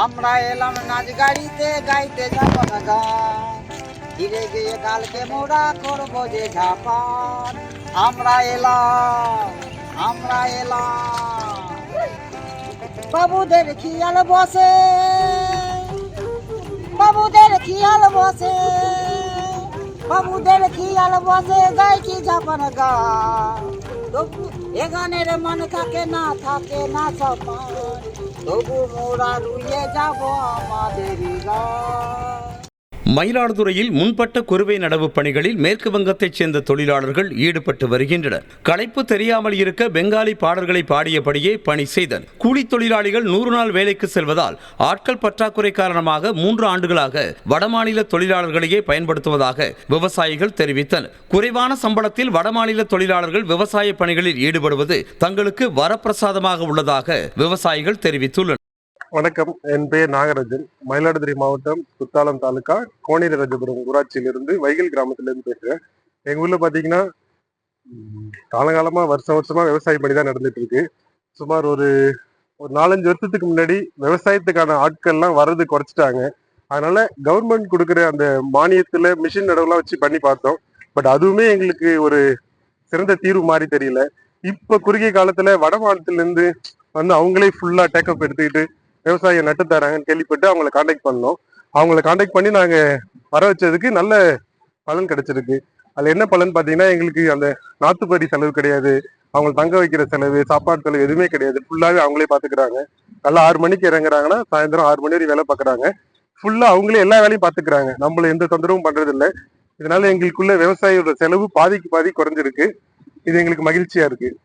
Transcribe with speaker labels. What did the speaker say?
Speaker 1: আমরা এলাম নাচ গাড়িতে গাইতে যাব না গান, ধীরে গিয়ে কালকে মোরা করবো যে ঝাপান। আমরা এলাম, আমরা এলাম, বাবুদের খিয়াল বসে, বাবুদের খিয়াল বসে, বাবুদের খিয়াল বসে গাই কি জাপান গান। তবু এ গানের মন থাকে না সমান, তবু মোরা রুইয়ে যাব আমাদেরই গান।
Speaker 2: மயிலாடுதுறையில் முன்பட்ட குறுவை நடவு பணிகளில் மேற்கு வங்கத்தைச் சேர்ந்த தொழிலாளர்கள் ஈடுபட்டு வருகின்றனர். களைப்பு தெரியாமல் இருக்க பெங்காலி பாடல்களை பாடியபடியே பணி செய்தனர். கூலி தொழிலாளிகள் 100 நாள் வேலைக்கு செல்வதால் ஆட்கள் பற்றாக்குறை காரணமாக 3 ஆண்டுகளாக வடமாநில தொழிலாளர்களையே பயன்படுத்துவதாக விவசாயிகள் தெரிவித்தனர். குறைவான சம்பளத்தில் வடமாநில தொழிலாளர்கள் விவசாய பணிகளில் ஈடுபடுவது தங்களுக்கு வரப்பிரசாதமாக உள்ளதாக விவசாயிகள் தெரிவித்துள்ளனர்.
Speaker 3: வணக்கம், என் பெயர் நாகராஜன். மயிலாடுதுறை மாவட்டம் குத்தாலம் தாலுகா கோணிரராஜபுரம் ஊராட்சியிலிருந்து வைகல் கிராமத்திலிருந்து பேசுறேன். எங்க ஊர்ல பாத்தீங்கன்னா காலகாலமா வருஷமா விவசாய பணி தான் நடந்துட்டு இருக்கு. சுமார் ஒரு 4-5 வருஷத்துக்கு முன்னாடி விவசாயத்துக்கான ஆட்கள்லாம் வர்றது குறைச்சிட்டாங்க. அதனால கவர்மெண்ட் கொடுக்குற அந்த மானியத்துல மிஷின் நடவுலாம் வச்சு பண்ணி பார்த்தோம். பட் அதுவுமே எங்களுக்கு ஒரு சிறந்த தீர்வு மாதிரி தெரியல. இப்ப குறுகிய காலத்துல வட மாநிலத்துல இருந்து வந்து அவங்களே ஃபுல்லா டேக்கப் எடுத்துக்கிட்டு விவசாயம் நட்டு தராங்கன்னு கேள்விப்பட்டு அவங்கள காண்டாக்ட் பண்ணோம். அவங்கள காண்டாக்ட் பண்ணி நாங்க வர வச்சதுக்கு நல்ல பலன் கிடைச்சிருக்கு. அதுல என்ன பலன் பாத்தீங்கன்னா, எங்களுக்கு அந்த நாத்துப்பறி செலவு கிடையாது, அவங்க தங்க வைக்கிற செலவு, சாப்பாடு செலவு எதுவுமே கிடையாது. ஃபுல்லாவே அவங்களே பாத்துக்கிறாங்க. காலைல 6 மணிக்கு இறங்குறாங்கன்னா சாயந்தரம் 6 மணி வரைக்கும் வேலை பாக்குறாங்க. ஃபுல்லா அவங்களே எல்லா வேலையும் பாத்துக்கிறாங்க. நம்மள எந்த தொந்தரவும் பண்றது இல்லை. இதனால எங்களுக்குள்ள விவசாயியோட செலவு பாதிக்கு பாதி குறைஞ்சிருக்கு. இது எங்களுக்கு மகிழ்ச்சியா இருக்கு.